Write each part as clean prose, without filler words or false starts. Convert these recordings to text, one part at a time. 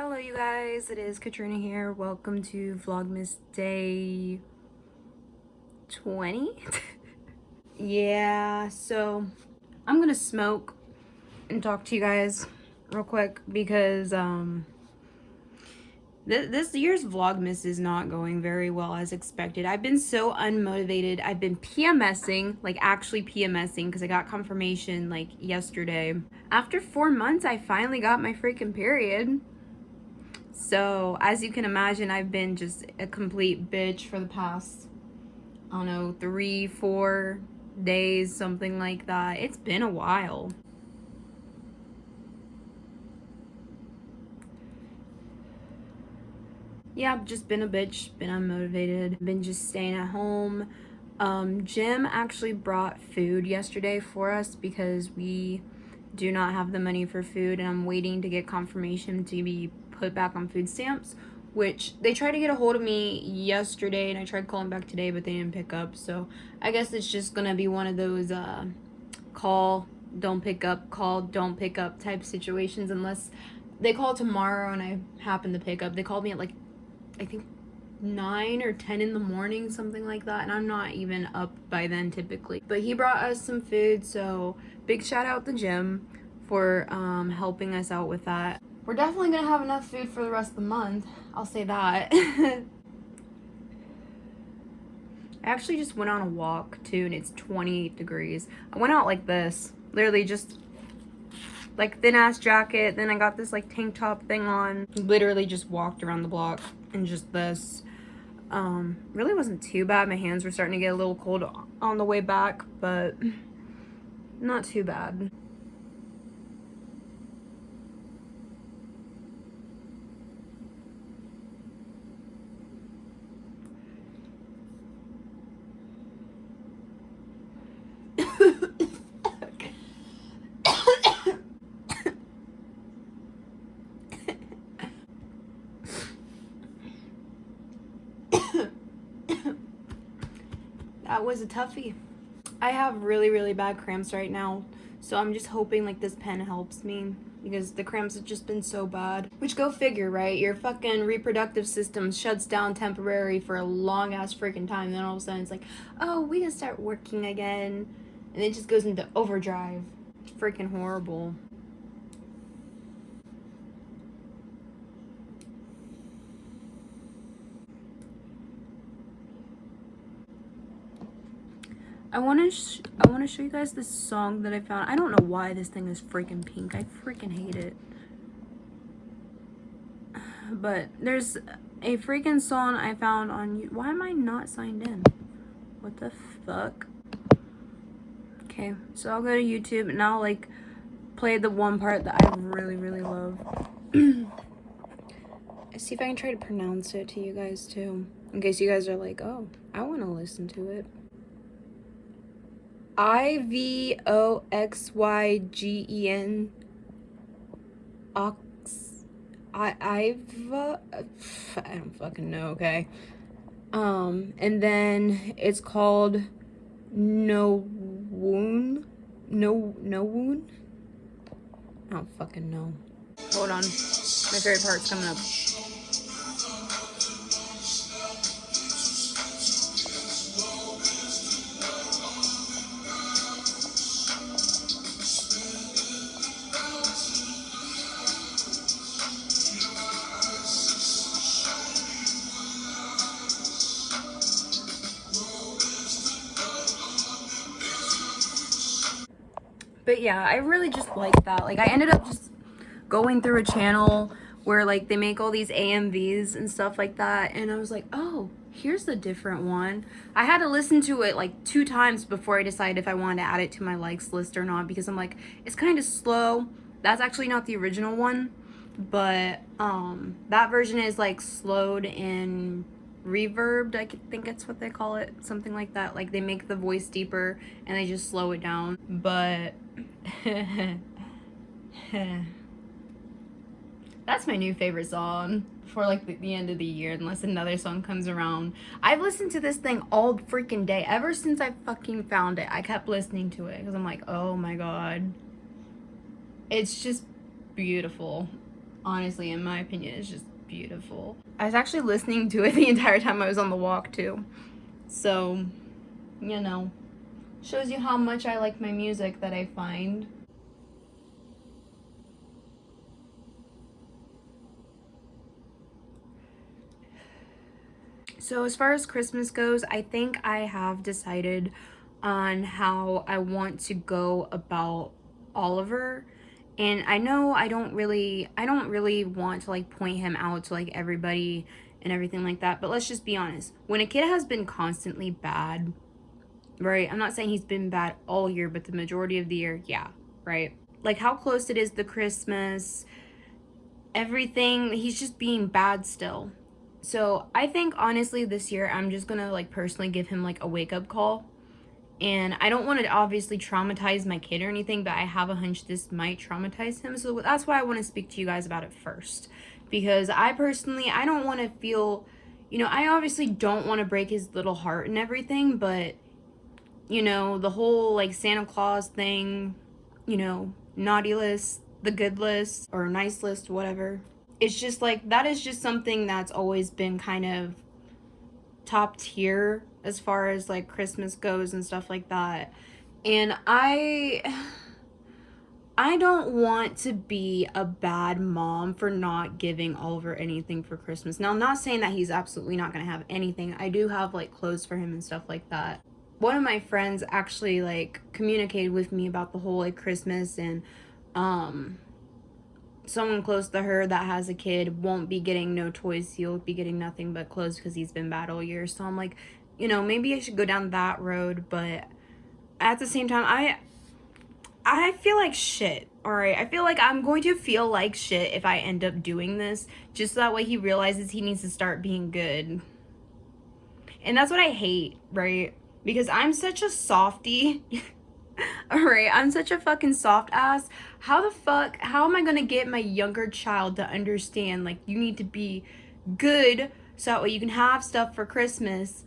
Hello you guys, it is Katrina here. Welcome to Vlogmas day 20. Yeah, so I'm gonna smoke and talk to you guys real quick because this year's Vlogmas is not going very well as expected. I've been so unmotivated. I've been PMSing, like actually PMSing, because I got confirmation like yesterday. After 4 months, I finally got my freaking period. So, as you can imagine, I've been just a complete bitch for the past, I don't know, 3-4 days, something like that. It's been a while. Yeah, I've just been a bitch, been unmotivated, been just staying at home. Jim actually brought food yesterday for us because we do not have the money for food, and I'm waiting to get confirmation to be put back on food stamps, which they tried to get a hold of me yesterday, and I tried calling back today, but they didn't pick up. So I guess it's just gonna be one of those call, don't pick up, call, don't pick up type situations, unless they call tomorrow and I happen to pick up. They called me at like, I think 9 or 10 in the morning, something like that, and I'm not even up by then typically. But he brought us some food, so big shout out to Jim for helping us out with that. We're definitely gonna have enough food for the rest of the month, I'll say that. I actually just went on a walk too, and it's 28 degrees. I went out like this, literally just like thin ass jacket, then I got this like tank top thing on, literally just walked around the block in just this. Really wasn't too bad. My hands were starting to get a little cold on the way back, but not too bad. That was a toughie. I have really bad cramps right now, so I'm just hoping like this pen helps me, because the cramps have just been so bad. Which, go figure, right? Your fucking reproductive system shuts down temporary for a long ass freaking time, then all of a sudden it's like, oh, we can start working again, and it just goes into overdrive. It's freaking horrible. I want to show you guys this song that I found. I don't know why this thing is freaking pink. I freaking hate it. But there's a freaking song I found on Why am I not signed in? What the fuck? Okay, so I'll go to YouTube and I'll like play the one part that I really love. See if I can try to pronounce it to you guys too, in case you guys are like, oh, I want to listen to it. Ivoxygen I don't fucking know, okay. And then it's called No Wound. No Wound? I don't fucking know. Hold on. My favorite part's coming up. But yeah, I really just like that. Like, I ended up just going through a channel where like they make all these AMVs and stuff like that, and I was like, oh, here's a different one. I had to listen to it like 2 times before I decided if I wanted to add it to my likes list or not, because I'm like, it's kind of slow. That's actually not the original one, but that version is like slowed and reverbed, I think it's what they call it, something like that. Like, they make the voice deeper and they just slow it down. But that's my new favorite song for like the end of the year, unless another song comes around. I've listened to this thing all freaking day. Ever since I fucking found it, I kept listening to it because I'm like, oh my god, it's just beautiful. honestly, in my opinion, is just beautiful. I was actually listening to it the entire time I was on the walk too. So, you know, shows you how much I like my music that I find. So as far as Christmas goes, I think I have decided on how I want to go about Oliver. And I know I don't really want to like point him out to like everybody and everything like that, but let's just be honest. When a kid has been constantly bad, right? I'm not saying he's been bad all year, but the majority of the year, yeah, right? Like how close it is to Christmas, everything, he's just being bad still. So I think honestly this year I'm just gonna like personally give him like a wake up call. And I don't want to obviously traumatize my kid or anything, but I have a hunch this might traumatize him. So that's why I want to speak to you guys about it first. Because I personally, I don't want to feel, I obviously don't want to break his little heart and everything, but, the whole like Santa Claus thing, naughty list, the good list, or nice list, whatever. It's just like, that is just something that's always been kind of top tier as far as like Christmas goes and stuff like that. And I don't want to be a bad mom for not giving Oliver anything for Christmas. Now, I'm not saying that he's absolutely not going to have anything. I do have like clothes for him and stuff like that. One of my friends actually like communicated with me about the whole like Christmas, and someone close to her that has a kid won't be getting no toys. He'll be getting nothing but clothes because he's been bad all year. So I'm like, maybe I should go down that road. But at the same time, I feel like shit. All right, I feel like I'm going to feel like shit if I end up doing this, just so that way he realizes he needs to start being good. And that's what I hate, right? Because I'm such a softie. Alright, I'm such a fucking soft ass. How am I gonna get my younger child to understand, like, you need to be good so that way you can have stuff for Christmas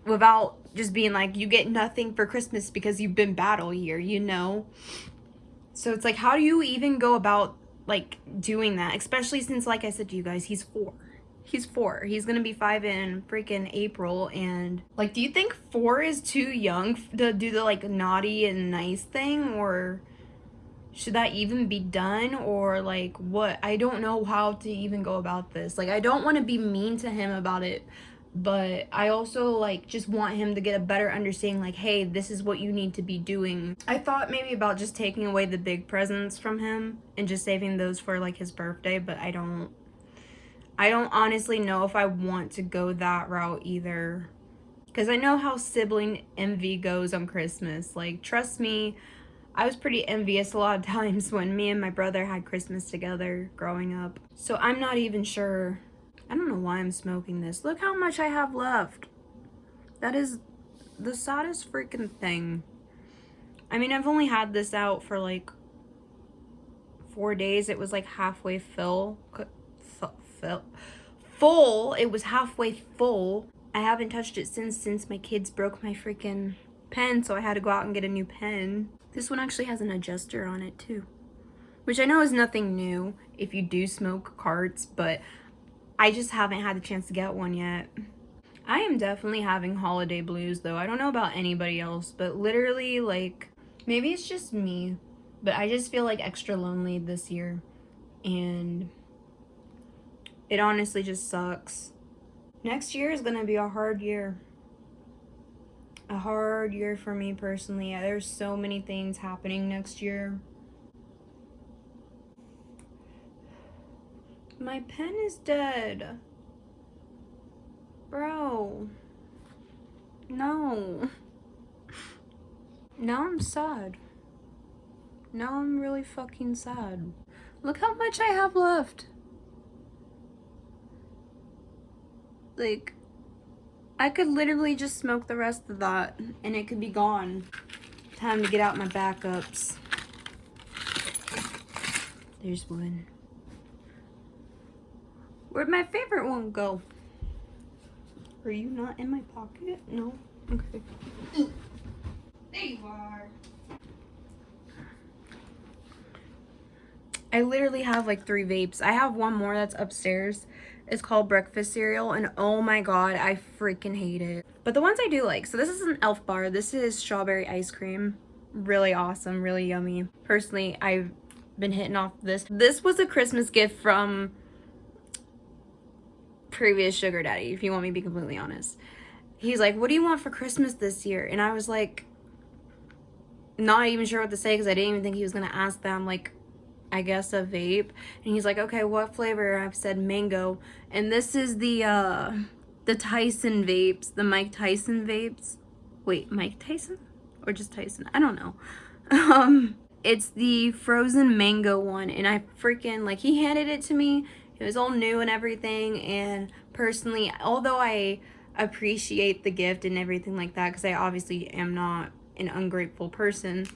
without just being like, you get nothing for Christmas because you've been bad all year, So it's like, how do you even go about, like, doing that? Especially since, like I said to you guys, he's 4. He's 4. He's gonna be 5 in freaking April. And like, do you think 4 is too young to do the like naughty and nice thing, or should that even be done, or like what? I don't know how to even go about this. Like, I don't want to be mean to him about it, but I also like just want him to get a better understanding, like, hey, this is what you need to be doing. I thought maybe about just taking away the big presents from him and just saving those for like his birthday, but I don't honestly know if I want to go that route either. Because I know how sibling envy goes on Christmas. Like, trust me, I was pretty envious a lot of times when me and my brother had Christmas together growing up. So I'm not even sure. I don't know why I'm smoking this. Look how much I have left. That is the saddest freaking thing. I mean, I've only had this out for like 4 days. It was like halfway full. It was halfway full. I haven't touched it since my kids broke my freaking pen, so I had to go out and get a new pen. This one actually has an adjuster on it too, which I know is nothing new if you do smoke carts, but I just haven't had the chance to get one yet. I am definitely having holiday blues though. I don't know about anybody else, but literally, like, maybe it's just me, but I just feel like extra lonely this year, and it honestly just sucks. Next year is gonna be a hard year. A hard year for me personally. There's so many things happening next year. My pen is dead. Bro. No. Now I'm sad. Now I'm really fucking sad. Look how much I have left. Like, I could literally just smoke the rest of that and it could be gone. Time to get out my backups. There's one. Where'd my favorite one go? Are you not in my pocket? No? Okay. There you are. I literally have like 3 vapes. I have one more that's upstairs. It's called breakfast cereal, and oh my god, I freaking hate it. But the ones I do like, so this is an Elf bar. This is strawberry ice cream. Really awesome, really yummy. Personally, I've been hitting off this. This was a Christmas gift from previous sugar daddy, if you want me to be completely honest. He's like, what do you want for Christmas this year? And I was like, not even sure what to say because I didn't even think he was gonna ask that. I'm like, I guess a vape. And he's like, okay, what flavor? I've said mango. And this is the Tyson vapes, the Mike Tyson vapes. Wait, Mike Tyson? Or just Tyson? I don't know. It's the frozen mango one, and I freaking, like, he handed it to me. It was all new and everything, and personally, although I appreciate the gift and everything like that, because I obviously am not an ungrateful person,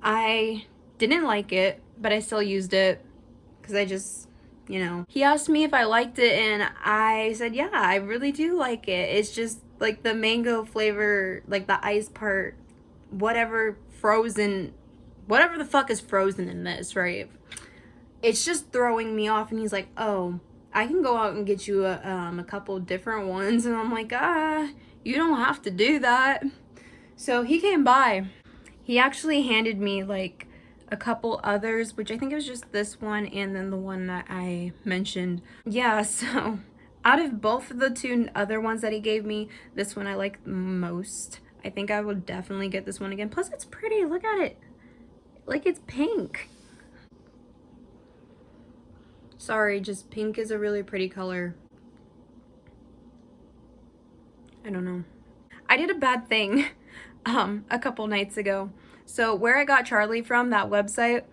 I didn't like it, but I still used it because I just, you know. He asked me if I liked it, and I said, yeah, I really do like it. It's just like the mango flavor, like the ice part, whatever the fuck is frozen in this, right? It's just throwing me off. And he's like, oh, I can go out and get you a couple different ones. And I'm like, you don't have to do that. So he came by. He actually handed me like a couple others, which I think it was just this one and then the one that I mentioned. Yeah, so out of both of the 2 other ones that he gave me, this one I like most. I think I will definitely get this one again. Plus it's pretty, look at it. Like, it's pink. Sorry, just pink is a really pretty color. I don't know. I did a bad thing a couple nights ago. So where I got Charlie from, that website,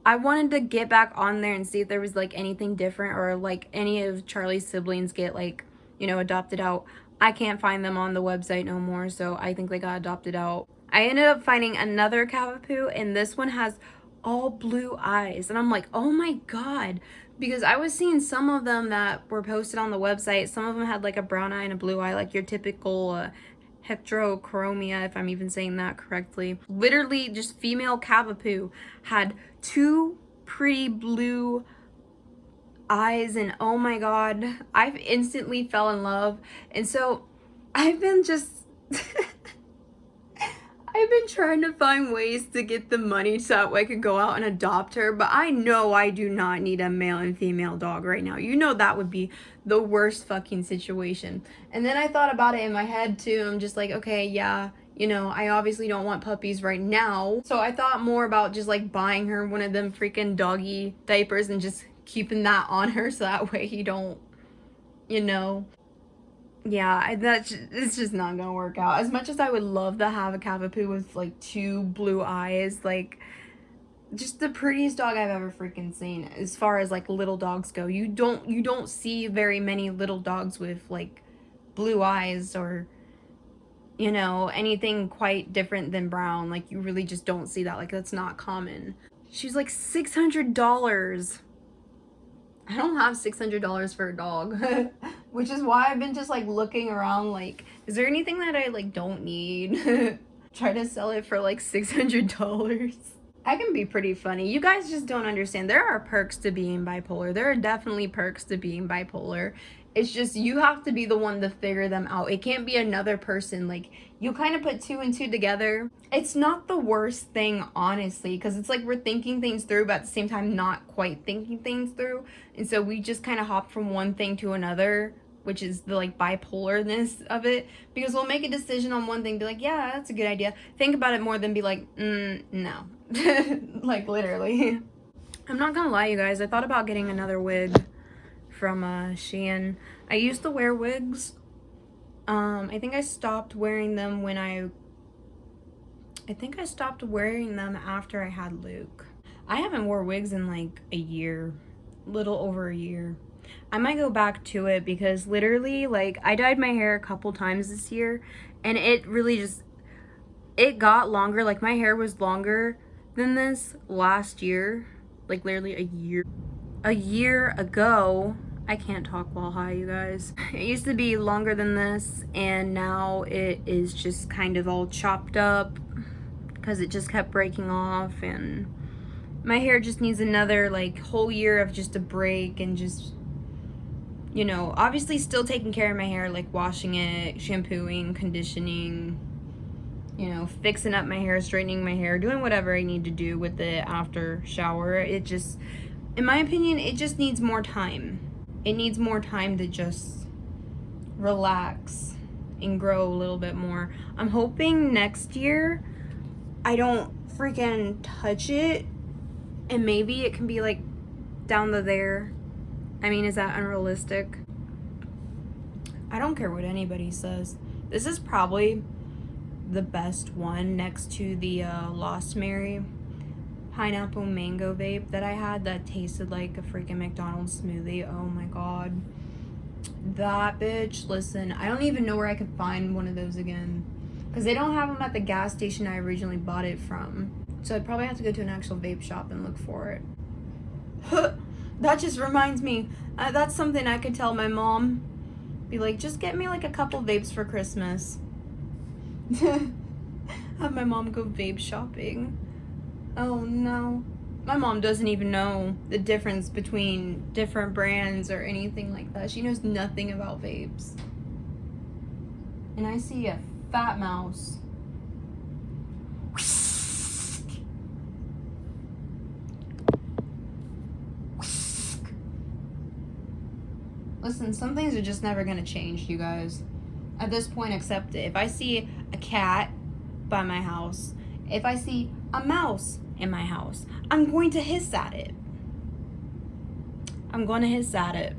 I wanted to get back on there and see if there was like anything different or like any of Charlie's siblings get like, you know, adopted out. I can't find them on the website no more, so I think they got adopted out. I ended up finding another Cavapoo, and this one has all blue eyes, and I'm like, oh my god, because I was seeing some of them that were posted on the website. Some of them had like a brown eye and a blue eye, like your typical heterochromia, if I'm even saying that correctly. Literally just female Cavapoo had 2 pretty blue eyes, and oh my god, I've instantly fell in love. And so I've been just I've been trying to find ways to get the money so that way I could go out and adopt her, but I know I do not need a male and female dog right now. You know that would be the worst fucking situation. And then I thought about it in my head too. I'm just like, okay, yeah, you know, I obviously don't want puppies right now. So I thought more about just like buying her one of them freaking doggy diapers and just keeping that on her so that way you don't, you know. Yeah, it's just not gonna work out. As much as I would love to have a Cavapoo with like 2 blue eyes, like just the prettiest dog I've ever freaking seen. As far as like little dogs go, you don't see very many little dogs with like blue eyes or, you know, anything quite different than brown. Like you really just don't see that. Like that's not common. She's like $600. I don't have $600 for a dog, which is why I've been just like looking around like, is there anything that I like don't need? Try to sell it for like $600. I can be pretty funny. You guys just don't understand. There are perks to being bipolar. There are definitely perks to being bipolar. It's just you have to be the one to figure them out. It can't be another person. Like, you kind of put 2 and 2 together. It's not the worst thing, honestly, because it's like we're thinking things through, but at the same time not quite thinking things through. And so we just kind of hop from one thing to another, which is the like bipolarness of it, because we'll make a decision on one thing, be like, yeah, that's a good idea. Think about it more than be like, no. Like, literally. I'm not gonna lie, you guys. I thought about getting another wig from Shein. I used to wear wigs. I think I stopped wearing them when I think I stopped wearing them after I had Luke. I haven't wore wigs in like a year, little over a year. I might go back to it because literally, like, I dyed my hair a couple times this year, and it really just, it got longer. Like, my hair was longer than this last year, like literally a year ago. I can't talk while high, you guys. It used to be longer than this, and now it is just kind of all chopped up because it just kept breaking off, and My hair just needs another like whole year of just a break and just, you know, obviously still taking care of my hair, like washing it, shampooing, conditioning, you know, fixing up my hair, straightening my hair, doing whatever I need to do with it after shower. It just, in my opinion, it just needs more time. It needs more time to just relax and grow a little bit more. I'm hoping next year I don't freaking touch it, and maybe it can be like down to there. I mean, is that unrealistic? I don't care what anybody says. This is probably the best one next to the Lost Mary pineapple mango vape that I had that tasted like a freaking McDonald's smoothie. Oh my god. That bitch, listen, I don't even know where I could find one of those again, because they don't have them at the gas station I originally bought it from. So I'd probably have to go to an actual vape shop and look for it. That just reminds me, that's something I could tell my mom. Be like, just get me like a couple vapes for Christmas. Have my mom go vape shopping. Oh no. My mom doesn't even know the difference between different brands or anything like that. She knows nothing about vapes. And I see a fat mouse. Listen, some things are just never gonna change, you guys. At this point, accept it. If I see a cat by my house, if I see a mouse in my house, I'm going to hiss at it. I'm going to hiss at it.